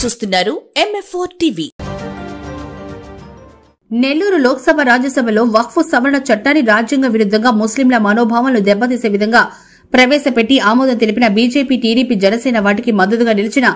చూస్తున్నారు MF4 TV. Nellore Lok Sabha రాజ్యసభలో వక్ఫ్ సవరణ చట్టాన్ని రాజ్యాంగ విరుద్దంగా ముస్లింల మనోభావాలను దెబ్బతీసే విధంగా ప్రవేశపెట్టి ఆమోదం తెలిపిన బీజేపీ, టీడీపీ, జనసేన వాటికి మద్దతుగా నిలిచిన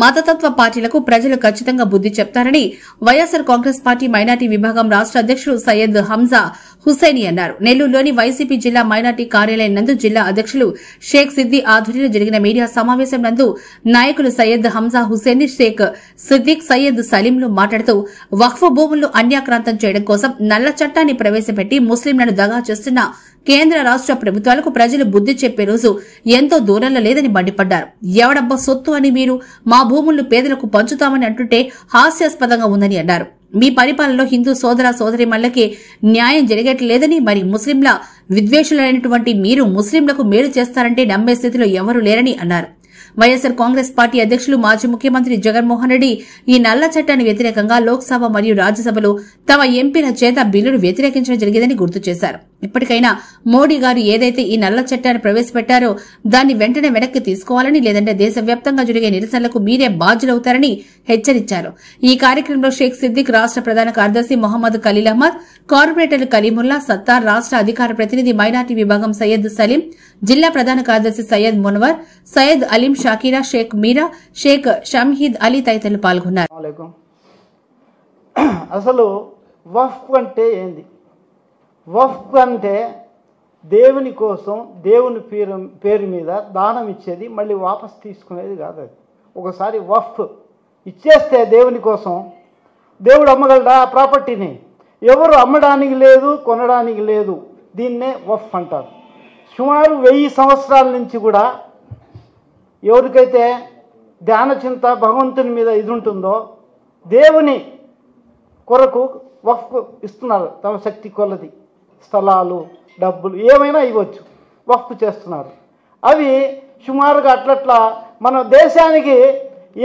మతతత్వ పార్టీలకు ప్రజలు ఖచ్చితంగా బుద్ది చెప్తారని వైఎస్సార్ కాంగ్రెస్ పార్టీ మైనార్టీ విభాగం రాష్ట అధ్యకుడు సయ్యద్ హంజా హుస్సేని అన్నారు. నెల్లూరులోని వైసీపీ జిల్లా మైనార్టీ కార్యాలయం నందు జిల్లా అధ్యకులు షేక్ సిద్ది ఆధ్వర్యంలో జరిగిన మీడియా సమావేశం నందు నాయకులు సయ్యద్ హంజా హుస్సేని, షేక్ సిద్దిక్, సయ్యద్ సలీంలు మాట్లాడుతూ వక్ఫ్ భూములను అన్యాక్రాంతం చేయడం కోసం నల్ల చట్టాన్ని ప్రవేశపెట్టి ముస్లింలను దగా చేస్తున్న కేంద్ర రాష్ట ప్రభుత్వాలకు ప్రజలు బుద్ది చెప్పే రోజు ఎంతో దూరంలో లేదని మండిపడ్డారు. ఎవడబ్బా సొత్తు అని మీరు మా భూములను పేదలకు పంచుతామని అంటుంటే హాస్యాస్పదంగా ఉందని అన్నారు. మీ పరిపాలనలో హిందూ సోదర సోదరీమణులకే న్యాయం జరగట్లేదని, మరి ముస్లింల విద్వేషులైనటువంటి మీరు ముస్లింలకు మేలు చేస్తారంటే నమ్మే స్థితిలో ఎవరూ లేరని అన్నారు. వైఎస్సార్ కాంగ్రెస్ పార్టీ అధ్యకులు మాజీ ముఖ్యమంత్రి జగన్మోహన్ రెడ్డి ఈ నల్ల చట్టానికి వ్యతిరేకంగా లోక్సభ మరియు రాజ్యసభలో తమ ఎంపీల చేత బిల్లును వ్యతిరేకించడం జరిగిందని గుర్తు చేశారు. ఇప్పటికైనా మోడీ గారు ఏదైతే ఈ నల్ల చట్టాన్ని ప్రవేశపెట్టారో దాన్ని వెంటనే వెనక్కి తీసుకోవాలని, లేదంటే దేశవ్యాప్తంగా జరిగే నిరసనలకు మీరే బాధ్యులవుతారని హెచ్చరించారు. ఈ కార్యక్రమంలో షేక్ సిద్దిక్, రాష్ట ప్రధాన కార్యదర్శి మొహమ్మద్ ఖలీల్ అహ్మద్, కార్పొరేటర్లు కలీముల్లా, సత్తార్, రాష్ట అధికార ప్రతినిధి మైనార్టీ విభాగం సయ్యద్ సలీం, జిల్లా ప్రధాన కార్యదర్శి సయ్యద్ మున్వర్, సయ్యద్ అలీం షాకీరా, షేక్ మీరా, షేక్ షంహీద్ అలీ తదితరులు పాల్గొన్నారు. అసలు వక్ఫ్ అంటే ఏంది? వక్ఫ్ అంటే దేవుని కోసం, దేవుని పేరు మీద దానం ఇచ్చేది, మళ్ళీ వాపస్ తీసుకునేది కాదు. అది ఒకసారి వక్ఫ్ ఇచ్చేస్తే దేవుని కోసం దేవుడు అమ్మగలడా ఆ ప్రాపర్టీని? ఎవరు అమ్మడానికి లేదు, కొనడానికి లేదు. దీన్నే వక్ఫ్ అంటారు. సుమారు 1000 సంవత్సరాల నుంచి కూడా ఎవరికైతే ధ్యానచింత భగవంతుని మీద ఇది ఉంటుందో దేవుని కొరకు వక్ఫ్ ఇస్తున్నారు. తమ శక్తి కొలది స్థలాలు, డబ్బులు ఏమైనా ఇవ్వచ్చు, వక్ఫ్ చేస్తున్నారు. అవి సుమారుగా అట్లట్లా మన దేశానికి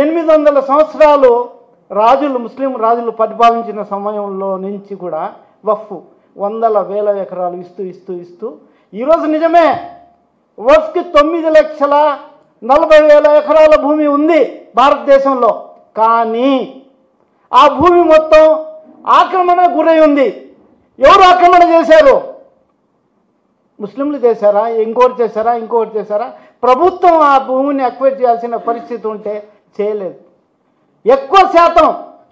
800 సంవత్సరాలు రాజులు, ముస్లిం రాజులు పరిపాలించిన సమయంలో నుంచి కూడా వక్ఫ్ వందల వేల ఎకరాలు ఇస్తూ ఈరోజు నిజమే వక్ఫ్కి 9,40,000 ఎకరాల భూమి ఉంది భారతదేశంలో. కానీ ఆ భూమి మొత్తం ఆక్రమణ గురై ఉంది. ఎవరు ఆక్రమణ చేశారు? ముస్లింలు చేశారా? ఇంకోటి చేశారా? ప్రభుత్వం ఆ భూమిని అక్వైర్ చేయాల్సిన పరిస్థితి ఉంటే చేయలేదు. ఎక్కువ శాతం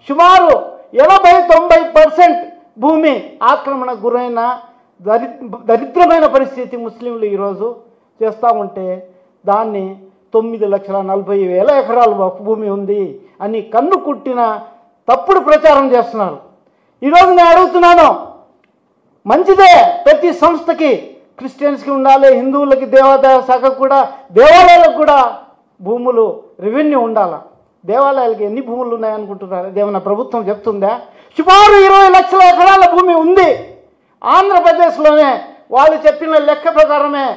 సుమారు 80-90% భూమి ఆక్రమణ గురైన దరిద్రమైన పరిస్థితి ముస్లింలు ఈరోజు చేస్తూ ఉంటే దాన్ని 9,40,000 ఎకరాలు భూమి ఉంది అని కన్ను కుట్టిన తప్పుడు ప్రచారం చేస్తున్నారు. ఈరోజు నేను అడుగుతున్నాను, మంచిదే ప్రతి సంస్థకి, క్రిస్టియన్స్కి ఉండాలి, హిందువులకి దేవాదాయ శాఖకు కూడా, దేవాలయాలకు కూడా భూములు రెవెన్యూ ఉండాలా. దేవాలయాలకి ఎన్ని భూములు ఉన్నాయనుకుంటున్నారు? ఏమన్నా ప్రభుత్వం చెప్తుందా? సుమారు 20 లక్షల ఎకరాల భూమి ఉంది ఆంధ్రప్రదేశ్లోనే. వాళ్ళు చెప్పిన లెక్క ప్రకారమే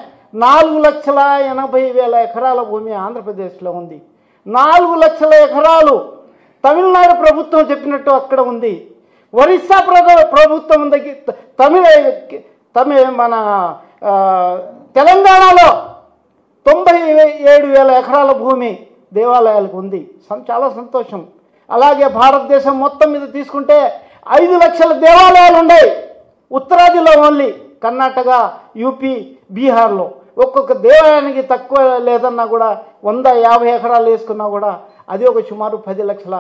4,80,000 ఎకరాల భూమి ఆంధ్రప్రదేశ్లో ఉంది. 4 లక్షల ఎకరాలు తమిళనాడు ప్రభుత్వం చెప్పినట్టు అక్కడ ఉంది. ఒరిస్సా ప్రభుత్వం మన తెలంగాణలో 97,000 ఎకరాల భూమి దేవాలయాలకు ఉంది. చాలా సంతోషం. అలాగే భారతదేశం మొత్తం మీద తీసుకుంటే 5 లక్షల దేవాలయాలు ఉన్నాయి. ఉత్తరాదిలో ఓన్లీ కర్ణాటక, యూపీ, బీహార్లో ఒక్కొక్క దేవాలయానికి తక్కువ లేదన్నా కూడా 150 ఎకరాలు వేసుకున్నా కూడా అది ఒక సుమారు 10 లక్షల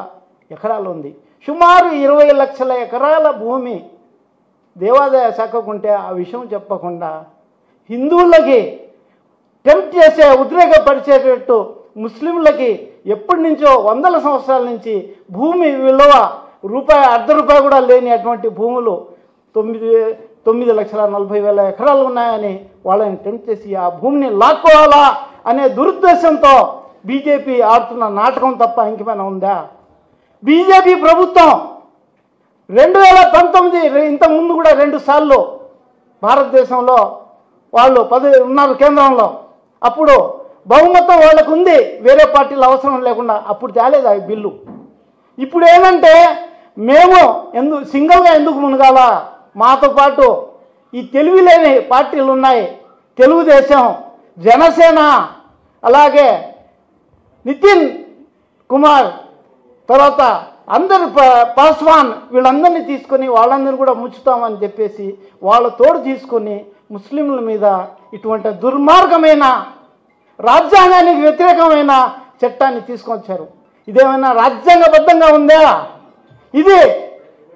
ఎకరాలు ఉంది. సుమారు 20 లక్షల ఎకరాల భూమి దేవాదాయ శాఖకుంటే ఆ విషయం చెప్పకుండా హిందువులకి టెంప్ట్ చేసే, ఉద్రేకపరిచేటట్టు ముస్లింలకి ఎప్పటి నుంచో 100 సంవత్సరాల నుంచి భూమి విలువ ₹1 కూడా లేని అటువంటి భూములు 9,40,000 ఎకరాలు ఉన్నాయని వాళ్ళని టెంప్ట్ చేసి ఆ భూమిని లాక్కోవాలా అనే దురుద్దేశంతో బీజేపీ ఆడుతున్న నాటకం తప్ప ఇంకేమైనా ఉందా? బీజేపీ ప్రభుత్వం 2019 ఇంతకుముందు కూడా 2 సార్లు భారతదేశంలో వాళ్ళు ఉన్నారు కేంద్రంలో. అప్పుడు బహుమతం వాళ్ళకు ఉంది, వేరే పార్టీలు అవసరం లేకుండా. అప్పుడు తేలేదు ఆ బిల్లు. ఇప్పుడు ఏంటంటే మేము సింగిల్గా ఎందుకు మునగాల? మాతో పాటు ఈ తెలివి లేని పార్టీలు ఉన్నాయి. తెలుగుదేశం, జనసేన, అలాగే నితిన్ కుమార్ తర్వాత అందరు పాస్వాన్ వీళ్ళందరినీ తీసుకొని వాళ్ళందరినీ కూడా ముంచుతామని చెప్పేసి వాళ్ళ తోడు తీసుకొని ముస్లింల మీద ఇటువంటి దుర్మార్గమైన రాజ్యాంగానికి వ్యతిరేకమైన చట్టాన్ని తీసుకొచ్చారు. ఇదేమైనా రాజ్యాంగబద్ధంగా ఉందా? ఇది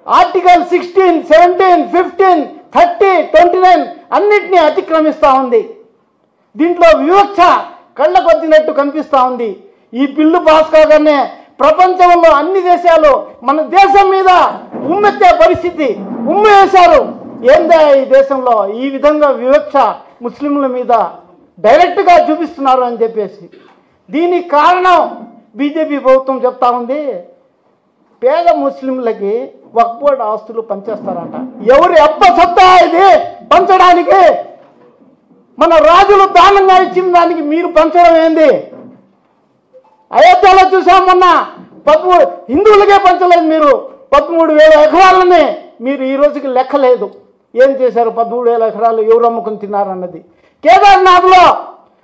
ఆర్టికల్ 16, 17, 15, 30, 29 అన్నిటినీ అతిక్రమిస్తూ ఉంది. దీంట్లో వివక్ష కళ్ళ కొద్దినట్టు కనిపిస్తూ ఉంది. ఈ బిల్లు పాస్ కాగానే ప్రపంచంలో అన్ని దేశాలు మన దేశం మీద ఉమ్మెత్తే పరిస్థితి వేశారు. ఏందా ఈ దేశంలో ఈ విధంగా వివక్ష ముస్లింల మీద డైరెక్ట్గా చూపిస్తున్నారు అని చెప్పేసి. దీనికి కారణం బీజేపీ ప్రభుత్వం చెప్తా ఉంది, పేద ముస్లింలకి వక్ఫ్ బోర్డు ఆస్తులు పంచేస్తారంట. ఎవరి అబ్బ సత్తా ఇది పంచడానికి? మన రాజులు దానంగా ఇచ్చిన దానికి మీరు పంచడం ఏంది? అయోధ్యలో చూసాం మొన్న 13 హిందువులకే పంచలేదు మీరు. 13,000 ఎకరాలని మీరు ఈ రోజుకి లెక్కలేదు. ఏం చేశారు? 13,000 ఎకరాలు ఎవరు అమ్ముకుని తిన్నారన్నది. కేదార్నాథ్లో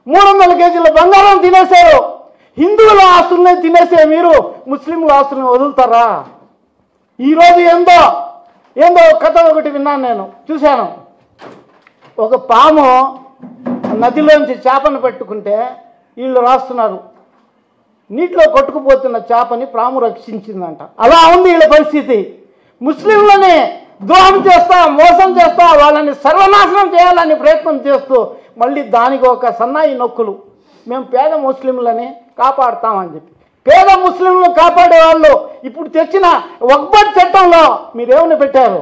300 కేజీల బంగారం తినేశారు. హిందువుల ఆస్తుల్ని తినేసే మీరు ముస్లింల ఆస్తుల్ని వదులుతారా? ఈరోజు ఏందో కథ ఒకటి విన్నాను, నేను చూశాను. ఒక పాము నదిలోంచి చేపను పెట్టుకుంటే వీళ్ళు రాస్తున్నారు, నీటిలో కొట్టుకుపోతున్న చేపని పాము రక్షించిందంట. అలా ఉంది వీళ్ళ పరిస్థితి. ముస్లింలని ద్రోహం చేస్తా, మోసం చేస్తా, వాళ్ళని సర్వనాశనం చేయాలని ప్రయత్నం చేస్తూ మళ్ళీ దానికి ఒక సన్నాయి నొక్కులు, మేము పేద ముస్లింలని కాపాడుతామని చెప్పి. పేద ముస్లింలను కాపాడే వాళ్ళు ఇప్పుడు తెచ్చిన వక్ఫ్ బోర్డు చట్టంలో మీరేమని పెట్టారు?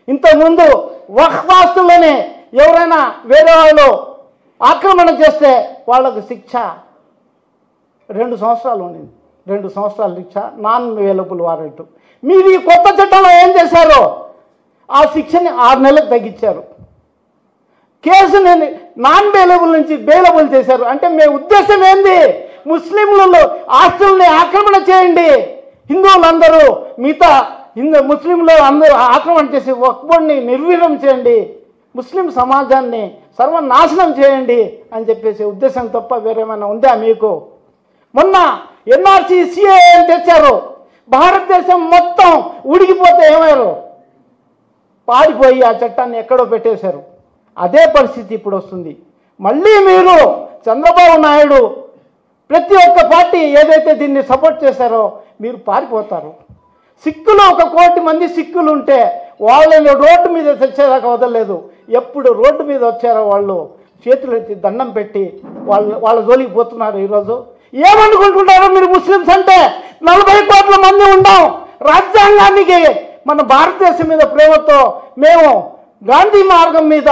ఇంతకుముందు వక్ఫ్ ఆస్తులని ఎవరైనా వేరే వాళ్ళు ఆక్రమణ చేస్తే వాళ్ళకు శిక్ష 2 సంవత్సరాలు ఉండింది. 2 సంవత్సరాల శిక్ష, నాన్ అవైలబుల్ వారెంట్. మీరు ఈ కొత్త చట్టంలో ఏం చేశారు? ఆ శిక్షని 6 నెలలకు తగ్గించారు. కేసుని నాన్ బెయిలబుల్ నుంచి బెయిలబుల్ చేశారు. అంటే మీ ఉద్దేశం ఏంది? ముస్లింలలో ఆస్తుల్ని ఆక్రమణ చేయండి, హిందువులందరూ మిగతా ముస్లింలు అందరూ ఆక్రమణ చేసి వక్ఫ్ బోర్డుని నిర్వీర్యం చేయండి, ముస్లిం సమాజాన్ని సర్వనాశనం చేయండి అని చెప్పేసి ఉద్దేశం తప్ప వేరేమైనా ఉందా మీకు? మొన్న ఎన్ఆర్సీ సిఏఏ తెచ్చారు. భారతదేశం మొత్తం ఉడికిపోతే ఏమయ్యారు? పాడిపోయి ఆ చట్టాన్ని ఎక్కడో పెట్టేశారు. అదే పరిస్థితి ఇప్పుడు వస్తుంది. మళ్ళీ మీరు చంద్రబాబు నాయుడు ప్రతి ఒక్క పార్టీ ఏదైతే దీన్ని సపోర్ట్ చేశారో మీరు పారిపోతారు. సిక్కులు 1 కోటి మంది సిక్కులు ఉంటే వాళ్ళని రోడ్డు మీద తెచ్చేదాకా వదలలేదు. ఎప్పుడు రోడ్డు మీద వచ్చారో వాళ్ళు చేతులు ఎత్తి దండం పెట్టి వాళ్ళ జోలికి పోతున్నారు. ఈరోజు ఏమనుకుంటున్నారు మీరు? ముస్లిమ్స్ అంటే 40 కోట్ల మంది ఉండాం. రాజ్యాంగానికి మన భారతదేశం మీద ప్రేమతో మేము గాంధీ మార్గం మీద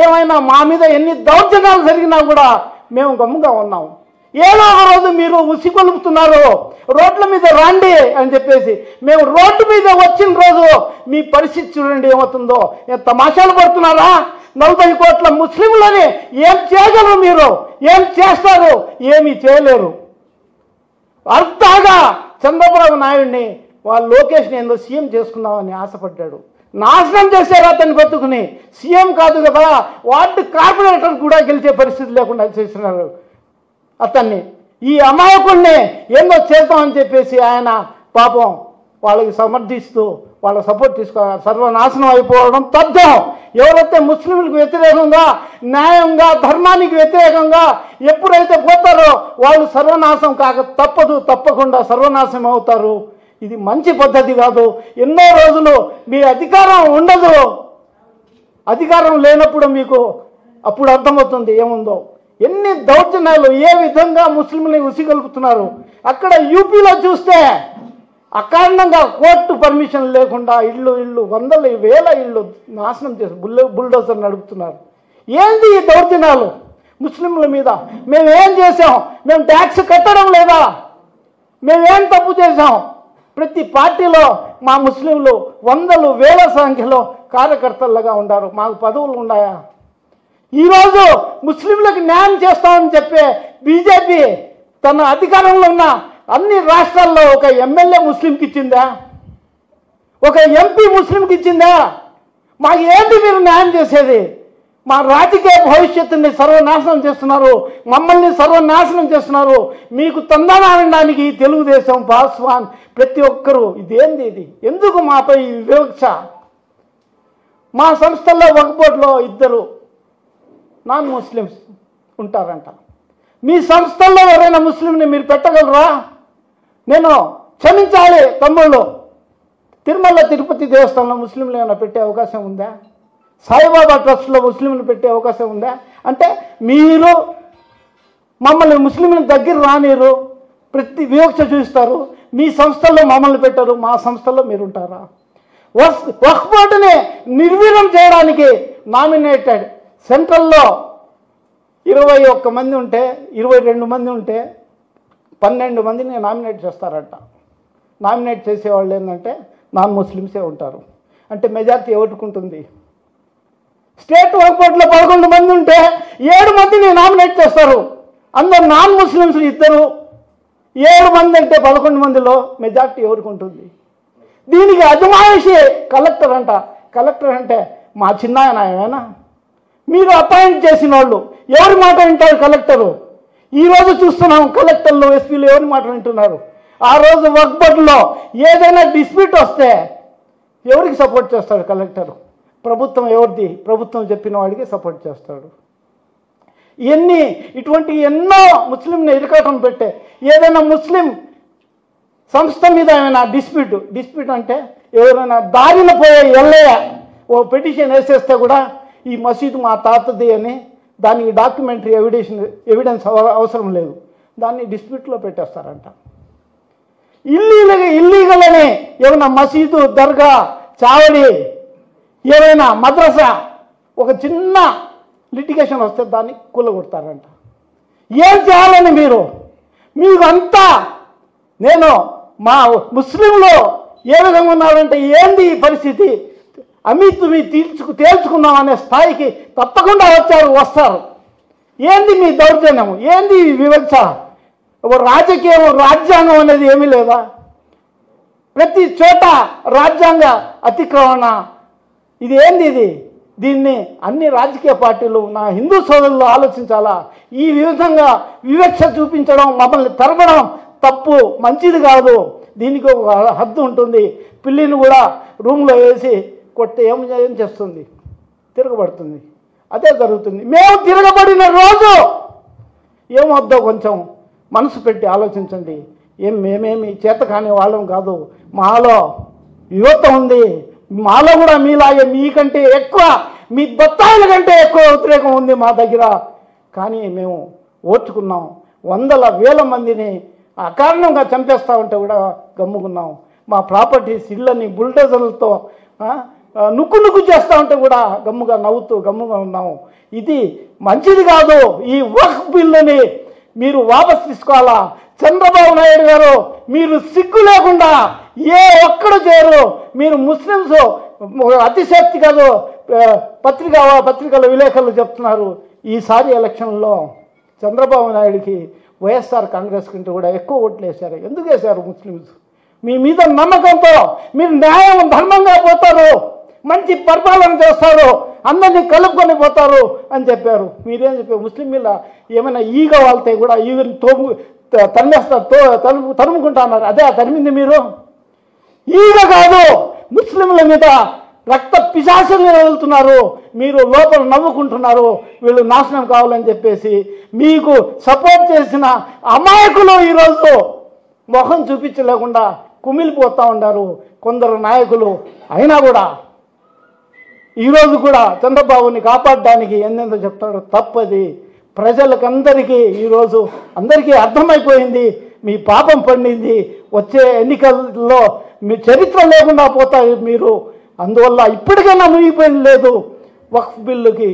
ఏమైనా మా మీద ఎన్ని దౌర్జన్యాలు జరిగినా కూడా మేము గమ్ముగా ఉన్నాం. ఏదో ఒక రోజు మీరు ఉసిగొలుపుతున్నారు, రోడ్ల మీద రండి అని చెప్పేసి. మేము రోడ్డు మీద వచ్చిన రోజు మీ పరిస్థితి చూడండి ఏమవుతుందో. తమాషాలు పడుతున్నారా? 40 కోట్ల ముస్లింలని ఏం చేయగలరు మీరు? ఏం చేస్తారు? ఏమీ చేయలేరు. అర్థాగా చంద్రబాబు నాయుడిని వాళ్ళ లోకేష్ని ఏందో సీఎం చేసుకుందామని ఆశపడ్డాడు. నాశనం చేశారు అతన్ని బతుకుని. సీఎం కాదు కదా, వార్డు కార్పొరేటర్ కూడా గెలిచే పరిస్థితి లేకుండా చేసినారు అతన్ని. ఈ అమాయకుల్ని ఏందో చేద్దామని చెప్పేసి ఆయన పాపం వాళ్ళకి సమర్థిస్తూ వాళ్ళ సపోర్ట్ తీసుకోవాలి. సర్వనాశనం అయిపోవడం తథ్యం. ఎవరైతే ముస్లింలకు వ్యతిరేకంగా, న్యాయంగా, ధర్మానికి వ్యతిరేకంగా ఎప్పుడైతే పోతారో వాళ్ళు సర్వనాశనం కాక తప్పకుండా సర్వనాశనం అవుతారు. ఇది మంచి పద్ధతి కాదు. ఎన్నో రోజులు మీ అధికారం ఉండదు. అధికారం లేనప్పుడు మీకు అప్పుడు అర్థమవుతుంది ఏముందో. ఎన్ని దౌర్జన్యాలు, ఏ విధంగా ముస్లింలని ఉసిగొలుపుతున్నారు. అక్కడ యూపీలో చూస్తే అకారణంగా కోర్టు పర్మిషన్ లేకుండా ఇళ్ళు 100,000 ఇళ్ళు నాశనం చేసి బుల్డోజర్ నడుపుతున్నారు. ఏంది ఈ దౌర్జన్యాలు ముస్లింల మీద? మేమేం చేసాం? మేము ట్యాక్స్ కట్టడం లేదా? మేమేం తప్పు చేసాం? ప్రతి పార్టీలో మా ముస్లింలు 100,000 సంఖ్యలో కార్యకర్తలుగా ఉన్నారు. మాకు పదవులు ఉన్నాయా? ఈరోజు ముస్లింలకు న్యాయం చేస్తామని చెప్పే బీజేపీ తన అధికారంలో ఉన్న అన్ని రాష్ట్రాల్లో ఒక ఎమ్మెల్యే ముస్లింకి ఇచ్చిందా? ఒక ఎంపీ ముస్లింకి ఇచ్చిందా? మాకు ఏంటి మీరు న్యాయం చేసేది? మా రాజకీయ భవిష్యత్తుని సర్వనాశనం చేస్తున్నారు, మమ్మల్ని సర్వనాశనం చేస్తున్నారు. మీకు తందనాడడానికి తెలుగుదేశం పాస్వాన్ ప్రతి ఒక్కరూ ఇదేంది, ఇది ఎందుకు మాపై ఈ వివక్ష? మా సంస్థల్లో వక్ఫ్ బోర్డులో 2 నాన్ ముస్లిమ్స్ ఉంటారంట. మీ సంస్థల్లో ఎవరైనా ముస్లింని మీరు పెట్టగలరా? నేను క్షమించాలి తమ్ముళ్ళు, తిరుమల తిరుపతి దేవస్థానంలో ముస్లింలు ఏమైనా పెట్టే అవకాశం ఉందా? సాయిబాబా ట్రస్ట్లో ముస్లింలు పెట్టే అవకాశం ఉందా? అంటే మీరు మమ్మల్ని ముస్లింల దగ్గర రానిరు, ప్రతి వివక్ష చూస్తారు. మీ సంస్థల్లో మమ్మల్ని పెట్టరు, మా సంస్థల్లో మీరు ఉంటారా? వక్ఫ్ బోర్డుని నిర్వీర్యం చేయడానికి నామినేటెడ్ సెంట్రల్లో 21 మంది ఉంటే 22 మంది ఉంటే 12 మందిని నామినేట్ చేస్తారంట. నామినేట్ చేసేవాళ్ళు ఏంటంటే నాన్ ముస్లిమ్సే ఉంటారు. అంటే మెజారిటీ ఎవరికి? స్టేట్ వక్ఫ్ బోర్డులో 11 మంది ఉంటే 7 మందిని నామినేట్ చేస్తారు. అందరు నాన్ ముస్లిమ్స్ 2, 7 మంది అంటే 11 మందిలో మెజారిటీ ఎవరికి ఉంటుంది? దీనికి అజమాయిషి కలెక్టర్ అంట. కలెక్టర్ అంటే మా చిన్నాయన ఏమైనా? మీరు అపాయింట్ చేసిన వాళ్ళు ఎవరి మాట వింటారు కలెక్టరు? ఈరోజు చూస్తున్నాం కలెక్టర్లు, ఎస్పీలు ఎవరి మాట వింటున్నారు? ఆ రోజు వక్ఫ్ బోర్డులో ఏదైనా డిస్ప్యూట్ వస్తే ఎవరికి సపోర్ట్ చేస్తాడు కలెక్టరు? ప్రభుత్వం ఎవరిది? ప్రభుత్వం చెప్పిన వాడికి సపోర్ట్ చేస్తాడు. ఇటువంటి ఎన్నో ముస్లింని ఇరకాటం పెట్టే ఏదైనా ముస్లిం సంస్థ మీద ఏమైనా డిస్ప్యూట్ అంటే ఎవరైనా దారిన పోయే ఎల్లయ్య ఓ పిటిషన్ వేసేస్తే కూడా ఈ మసీదు మా తాతది అని దానికి డాక్యుమెంటరీ ఎవిడెన్స్ అవసరం లేదు, దాన్ని డిస్ప్యూట్లో పెట్టేస్తారంట. ఇల్లీగల్ అని ఏమైనా మసీదు, దర్గా, చావడి, ఏమైనా మద్రసా ఒక చిన్న లిటిగేషన్ వస్తే దాన్ని కూలగొడతారంట. ఏం చేయాలని మీకు అంతా నేను మా ముస్లింలు ఏ విధంగా ఉన్నారంటే ఏంది ఈ పరిస్థితి, అమితుమి తేల్చుకున్నాం అనే స్థాయికి తప్పకుండా వస్తారు. ఏంది మీ దౌర్జన్యం? ఏంది వివక్ష? రాజకీయం, రాజ్యాంగం అనేది ఏమీ లేదా? ప్రతి చోట రాజ్యాంగ అతిక్రమణ. ఇది ఏంది? దీన్ని అన్ని రాజకీయ పార్టీలు, నా హిందూ సోదరులు ఆలోచించాలా. ఈ విధంగా వివక్ష చూపించడం, మమ్మల్ని తరపడం తప్పు, మంచిది కాదు. దీనికి ఒక హద్దు ఉంటుంది. పిల్లిని కూడా రూమ్లో వేసి కొట్టి ఏం చేస్తుంది? తిరగబడుతుంది. అదే జరుగుతుంది. మేము తిరగబడిన రోజు ఏమొద్దో కొంచెం మనసు పెట్టి ఆలోచించండి. మేమేమి చేత కాని వాళ్ళం కాదు. మాలో యువత ఉంది. మాలో కూడా మీలాగే మీకంటే ఎక్కువ, మీ బత్తాయిల కంటే ఎక్కువ వ్యతిరేకం ఉంది మా దగ్గర. కానీ మేము ఓర్చుకున్నాం. వందల వేల మందిని అకారణంగా చంపేస్తూ ఉంటే కూడా గమ్ముకున్నాం. మా ప్రాపర్టీస్, ఇళ్ళని బుల్డోజర్లతో నుక్కు చేస్తూ ఉంటే కూడా గమ్ముగా ఉన్నాము. ఇది మంచిది కాదు. ఈ వక్ఫ్ బిల్లుని మీరు వాపసు తీసుకోవాలా. చంద్రబాబు నాయుడు గారు, మీరు సిగ్గు లేకుండా ఏ ఒక్కడు చేయరు. మీరు ముస్లిమ్స్ అతిశక్తి కాదు, పత్రికల విలేకరులు చెప్తున్నారు. ఈసారి ఎలక్షన్లో చంద్రబాబు నాయుడికి వైఎస్ఆర్ కాంగ్రెస్ కంటే కూడా ఎక్కువ ఓట్లు వేశారు. ఎందుకు వేశారు? ముస్లిమ్స్ మీ మీద నమ్మకంతో మీరు న్యాయం ధర్మంగా పోతారు, మంచి పరిపాలన చేస్తారు, అందరినీ కలుపుకొని పోతారు అని చెప్పారు. మీరేం చెప్పారు? ముస్లిం మీద ఏమైనా ఈగ వాళ్తే కూడా ఈగని తరుముకుంటా అన్నారు. అదే తరిమింది మీరు? ఈగ కాదు, ముస్లింల మీద రక్త పిశాచుల్ని వదులుతున్నారు. మీరు లోపల నవ్వుకుంటున్నారు, వీళ్ళు నాశనం కావాలని చెప్పేసి. మీకు సపోర్ట్ చేసిన అమాయకులు ఈరోజు మొహం చూపించలేకుండా కుమిలిపోతూ ఉన్నారు కొందరు నాయకులు. అయినా కూడా ఈరోజు కూడా చంద్రబాబుని కాపాడడానికి ఎందెంతో చెప్తాడు. తప్పది. ప్రజలకందరికీ ఈరోజు అందరికీ అర్థమైపోయింది. మీ పాపం పండింది. వచ్చే ఎన్నికల్లో మీ చరిత్ర లేకుండా పోతారు మీరు. అందువల్ల ఇప్పటికైనా మునిగిపోయింది లేదు. వక్ఫ్ బిల్లుకి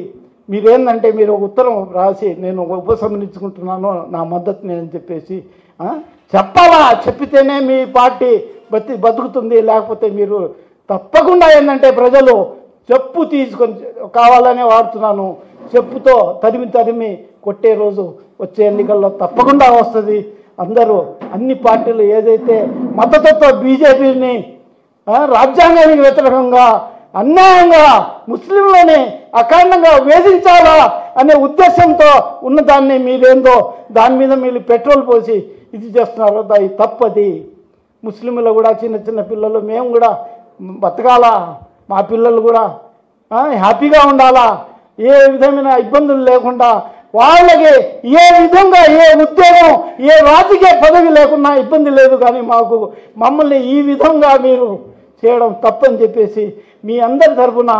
మీరేందంటే మీరు ఉత్తరం రాసి నేను ఉపసంహరించుకుంటున్నాను నా మద్దతుని అని చెప్పేసి చెప్పాలా. చెప్పితేనే మీ పార్టీ బతుకుతుంది. లేకపోతే మీరు తప్పకుండా ఏంటంటే ప్రజలు చెప్పు తీసుకొని కావాలనే వాడుతున్నాను, చెప్పుతో తరిమి కొట్టే రోజు వచ్చే ఎన్నికల్లో తప్పకుండా వస్తుంది. అందరూ అన్ని పార్టీలు ఏదైతే మద్దతుతో బీజేపీని రాజ్యాంగానికి వ్యతిరేకంగా అన్యాయంగా ముస్లింలని అకారణంగా వేధించాలా అనే ఉద్దేశంతో ఉన్నదాన్ని మీరేందో దాని మీద మీరు పెట్రోల్ పోసి ఇది చేస్తున్నారో అది తప్పది. ముస్లింలు కూడా చిన్న చిన్న పిల్లలు మేము కూడా బతకాలా, మా పిల్లలు కూడా హ్యాపీగా ఉండాలా, ఏ విధమైన ఇబ్బందులు లేకుండా వాళ్ళకి ఏ విధంగా ఏ ఉద్యోగం ఏ రాజకీయ పదవి లేకున్నా ఇబ్బంది లేదు. కానీ మమ్మల్ని ఈ విధంగా మీరు చేయడం తప్పని చెప్పేసి మీ అందరి తరఫున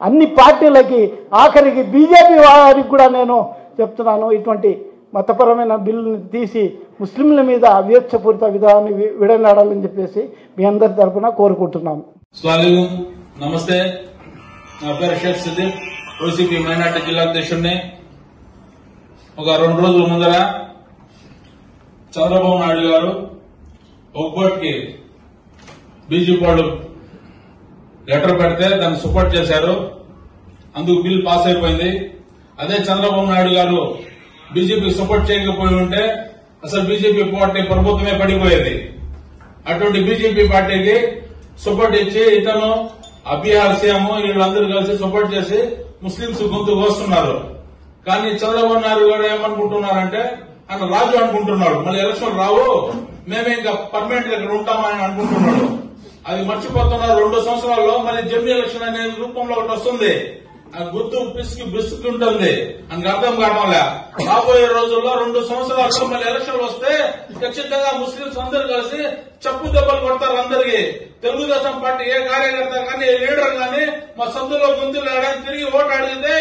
అన్ని పార్టీలకి ఆఖరికి బీజేపీ వారికి కూడా నేను చెప్తున్నాను, ఇటువంటి మతపరమైన బిల్లుని తీసి ముస్లింల మీద వివక్షపూరిత విధానాన్ని విడనాడాలని చెప్పేసి మీ అందరి తరఫున కోరుకుంటున్నాము. నమస్తే, నా పేరు షేక్ సిద్దిక్, ఓసీపీ మైనార్టీ జిల్లా అధ్యక్షుడిని. ఒక 2 రోజుల ముందర చంద్రబాబు నాయుడు గారు ఒక్కోటికి బీజేపీ వాళ్ళు లెటర్ పెడితే దాన్ని సపోర్ట్ చేశారు, అందుకు బిల్ పాస్ అయిపోయింది. అదే చంద్రబాబు నాయుడు గారు బీజేపీ సపోర్ట్ చేయకపోయి ఉంటే అసలు బీజేపీ పార్టీ ప్రభుత్వమే పడిపోయేది. అటువంటి బీజేపీ పార్టీకి సపోర్ట్ ఇచ్చి ఇతను బీహార్ సీఎం వీళ్ళందరూ కలిసి సపోర్ట్ చేసి ముస్లింస్ గొంతు కోస్తున్నారు. కానీ చంద్రబాబు నాయుడు గారు ఏమనుకుంటున్నారంటే ఆయన రాజు అనుకుంటున్నాడు, మళ్ళీ ఎలక్షన్ రావు మేమే ఇంకా పర్మనెంట్ గా ఇక్కడ ఉంటామని అనుకుంటున్నాడు. అది మర్చిపోతున్నారు. 2 సంవత్సరాల్లో మళ్ళీ జమ్మి ఎలక్షన్ అనే రూపంలో ఒకటి వస్తుంది, ఆ గుర్తు బిసుకుంటుంది అని అర్థం కావడంలే. రాబోయే రోజుల్లో 2 సంవత్సరాల్లో మళ్ళీ ఎలక్షన్ వస్తే ఖచ్చితంగా ముస్లింస్ అందరూ కలిసి చెప్పు దెబ్బలు కొడతారు అందరికి. తెలుగుదేశం పార్టీ ఏ కార్యకర్త కానీ ఏ లీడర్ కానీ మా సందులో గొంతులు తిరిగి ఓటు అడిగితే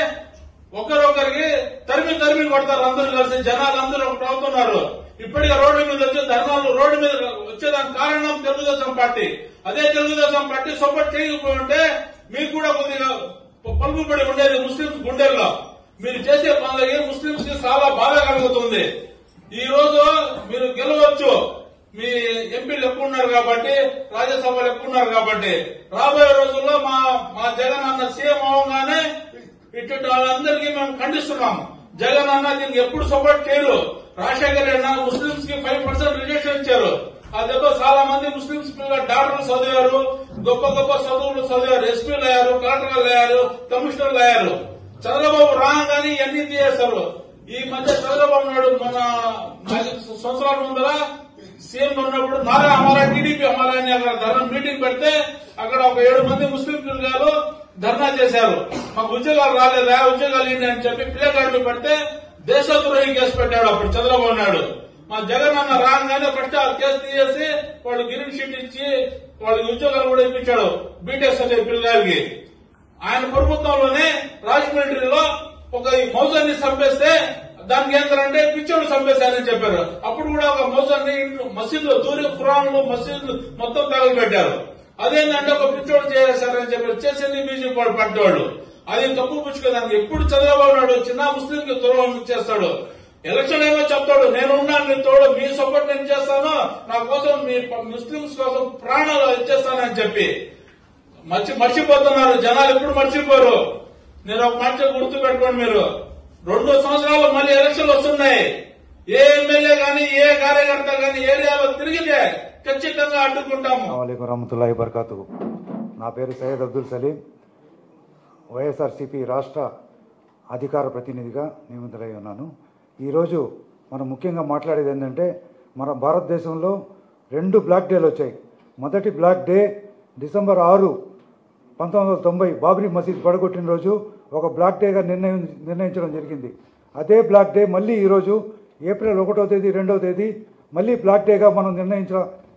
ఒకరొకరికి తరిమి కొడతారు అందరూ కలిసి. జనాలు అందరూ ఒకటి అవుతున్నారు. ఇప్పటికే రోడ్డు మీద వచ్చే ధర్నాలు రోడ్డు మీద వచ్చేదానికి కారణం తెలుగుదేశం పార్టీ. అదే తెలుగుదేశం పార్టీ సపోర్ట్ చేయకపోయి ఉంటే మీకు కూడా కొద్దిగా పలుకుబడి ఉండేది ముస్లింస్ గుండెల్లో. మీరు చేసే పనులకి ముస్లింస్ కి చాలా బాధ కలుగుతుంది. ఈ రోజు మీరు గెలవచ్చు, మీ ఎంపీలు ఎక్కువ ఉన్నారు కాబట్టి, రాజ్యసభలు ఎక్కువ ఉన్నారు కాబట్టి. రాబోయే రోజుల్లో మా జగన్ అన్న సీఎం అవగానే ఇటువంటి వాళ్ళందరికీ మేము ఖండిస్తున్నాం. జగన్ అన్న దీనికి ఎప్పుడు సపోర్ట్ చేయరు. రాజశేఖర్ అన్న ముస్లింస్ కి 5% రిజర్వేషన్ ఇచ్చారు. అదేదో చాలా మంది ముస్లింస్ పిల్లలు డాక్టర్లు చదివారు, గొప్ప గొప్ప చదువులు చదివారు, ఎస్పీలు అయ్యారు, కలెక్టర్లు అయ్యారు, కమిషనర్లు అయ్యారు. చంద్రబాబు రాగానే ఇవన్నీ తీయేశారు. ఈ మధ్య చంద్రబాబు నాయుడు మన 4 సంవత్సరాల ముందర సీఎం ఉన్నప్పుడు నారా హమారా టీడీపీ హమారా అని అక్కడ ధర్నా మీటింగ్ పెడితే అక్కడ ఒక 7 మంది ముస్లిం పిల్లలు ధర్నా చేశారు. మాకు ఉద్యోగాలు రాలేదా, ఉద్యోగాలు ఏంటి అని చెప్పి ప్లే కార్డులు పెడితే దేశద్రోహి కేసు పెట్టాడు అప్పుడు చంద్రబాబు నాయుడు. మా జగన్ అన్న రాగానే ఫస్ట్ ఆ కేసు తీసేసి వాళ్ళు గ్రీన్ షీట్ ఇచ్చి వాళ్ళకి ఉద్యోగాలు కూడా ఇప్పించాడు బీటెక్ చదివే పిల్లలకి. ఆయన ప్రభుత్వంలోనే రాజమండ్రిలో ఒక మౌజాన్ని చంపేస్తే దానికి ఏంటంటే పిచ్చోడు చంపేశారని చెప్పారు. అప్పుడు కూడా ఒక మౌజాన్ని మసీదులో దూరి ఖురాన్లు మసీదులు మొత్తం తగలబెట్టారు. అదేంటంటే ఒక పిచ్చోడు చేశారని చెప్పారు. చేసేది బీజేపీ వాడు పడ్డవాడు. అది తప్పు పుచ్చుకోదానికి ఎప్పుడు చంద్రబాబు నాయుడు చిన్న ముస్లిం కి తులం చేస్తాడు. ఎలక్షన్ ఏమో చెప్తాడు, నేనున్నాను మీ తోడు, మీ సపోర్ట్ నేను చేస్తాను, నా కోసం మీ ముస్లింస్ కోసం ప్రాణాలు ఇచ్చేస్తానని చెప్పి మర్చిపోతున్నారు. జనాలు ఎప్పుడు మర్చిపోరు. నేను ఒక మాట గుర్తు పెట్టుకోండి, మీరు 2 సంవత్సరాలు మళ్ళీ ఎలక్షన్లు వస్తున్నాయి. ఏ ఎమ్మెల్యే గాని ఏ కార్యకర్త గాని ఏరియాలో తిరిగితే ఖచ్చితంగా అడ్డుకుంటాము. రహమతుల్లాహి బర్కాతుహు. నా పేరు సయ్యద్ అబ్దుల్ సలీం, వైఎస్ఆర్సీపీ రాష్ట్ర అధికార ప్రతినిధిగా నియమితులై ఉన్నాను. ఈరోజు మనం ముఖ్యంగా మాట్లాడేది ఏంటంటే మన భారతదేశంలో 2 బ్లాక్ డేలు వచ్చాయి. మొదటి బ్లాక్ డే డిసెంబర్ 6, 1990 బాబ్రీ మసీద్ పడగొట్టిన రోజు ఒక బ్లాక్ డేగా నిర్ణయించడం జరిగింది. అదే బ్లాక్ డే మళ్ళీ ఈరోజు ఏప్రిల్ 1వ తేదీ 2వ తేదీ మళ్ళీ బ్లాక్ డేగా మనం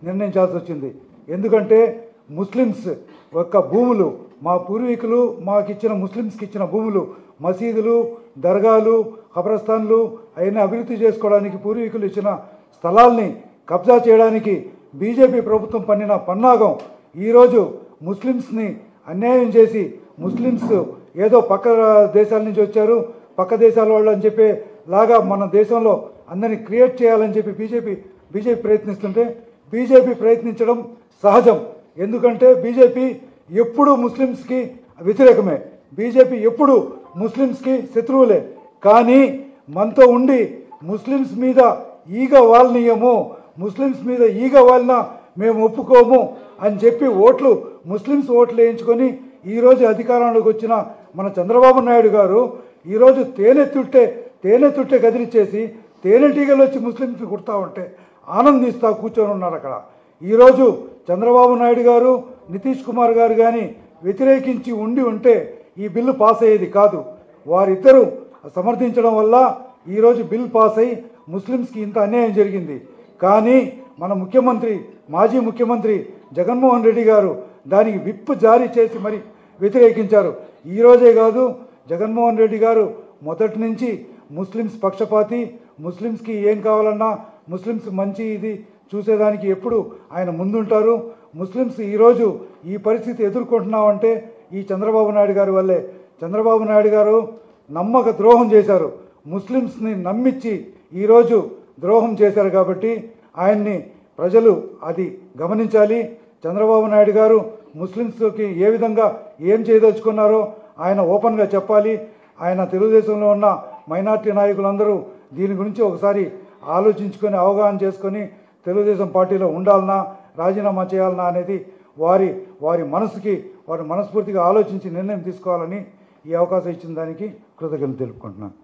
నిర్ణయించాల్సి వచ్చింది. ఎందుకంటే ముస్లిమ్స్ యొక్క భూములు, మా పూర్వీకులు మాకిచ్చిన ముస్లిమ్స్కి ఇచ్చిన భూములు, మసీదులు, దర్గాలు, ఖబరస్థాన్లు అవన్నీ అభివృద్ధి చేసుకోవడానికి పూర్వీకులు ఇచ్చిన స్థలాల్ని కబ్జా చేయడానికి బీజేపీ ప్రభుత్వం పన్నిన పన్నాగం ఈరోజు ముస్లిమ్స్ని అన్యాయం చేసి, ముస్లిమ్స్ ఏదో పక్క దేశాల నుంచి వచ్చారు, పక్క దేశాల వాళ్ళు అని చెప్పే లాగా మన దేశంలో అందరినీ క్రియేట్ చేయాలని చెప్పి బీజేపీ ప్రయత్నిస్తుంటే బీజేపీ ప్రయత్నించడం సహజం. ఎందుకంటే బీజేపీ ఎప్పుడూ ముస్లిమ్స్కి వ్యతిరేకమే, బీజేపీ ఎప్పుడు ముస్లిమ్స్కి శత్రువులే. కానీ మనతో ఉండి ముస్లిమ్స్ మీద ఈగ వాలనీయము, ముస్లిమ్స్ మీద ఈగ వాలిన మేము ఒప్పుకోము అని చెప్పి ముస్లిమ్స్ ఓట్లు వేయించుకొని ఈరోజు అధికారంలోకి వచ్చిన మన చంద్రబాబు నాయుడు గారు ఈరోజు తేనె తుట్టే కదిలిచ్చేసి తేనెటీగలు వచ్చి ముస్లిమ్స్ని కుడతా ఉంటే ఆనందిస్తూ కూర్చొని ఉన్నారు అక్కడ. ఈరోజు చంద్రబాబు నాయుడు గారు నితీష్ కుమార్ గారు కానీ వ్యతిరేకించి ఉంటే ఈ బిల్లు పాస్ అయ్యేది కాదు. వారిద్దరూ సమర్థించడం వల్ల ఈరోజు బిల్ పాస్ అయ్యి ముస్లిమ్స్కి ఇంత అన్యాయం జరిగింది. కానీ మన ముఖ్యమంత్రి, మాజీ ముఖ్యమంత్రి జగన్మోహన్ రెడ్డి గారు దానికి విప్ జారీ చేసి మరి వ్యతిరేకించారు. ఈరోజే కాదు, జగన్మోహన్ రెడ్డి గారు మొదటి నుంచి ముస్లిమ్స్ పక్షపాతి, ముస్లిమ్స్కి ఏం కావాలన్నా ముస్లిమ్స్ మంచి ఇది చూసేదానికి ఎప్పుడు ఆయన ముందుంటారు. ముస్లిమ్స్ ఈరోజు ఈ పరిస్థితి ఎదుర్కొంటున్నామంటే ఈ చంద్రబాబు నాయుడు గారి వల్లే. చంద్రబాబు నాయుడు గారు నమ్మక ద్రోహం చేశారు, ముస్లిమ్స్ని నమ్మించి ఈరోజు ద్రోహం చేశారు. కాబట్టి ఆయన్ని ప్రజలు అది గమనించాలి. చంద్రబాబు నాయుడు గారు ముస్లిమ్స్కి ఏ విధంగా ఏం చేయదలుచుకున్నారో ఆయన ఓపెన్గా చెప్పాలి. ఆయన తెలుగుదేశంలో ఉన్న మైనార్టీ నాయకులందరూ దీని గురించి ఒకసారి ఆలోచించుకొని అవగాహన చేసుకొని తెలుగుదేశం పార్టీలో ఉండాలన్నా రాజీనామా చేయాలన్నా అనేది వారి మనసుకి వారు మనస్ఫూర్తిగా ఆలోచించి నిర్ణయం తీసుకోవాలని ఈ అవకాశం ఇచ్చిన దానికి కృతజ్ఞతలు తెలుపుకుంటున్నాను.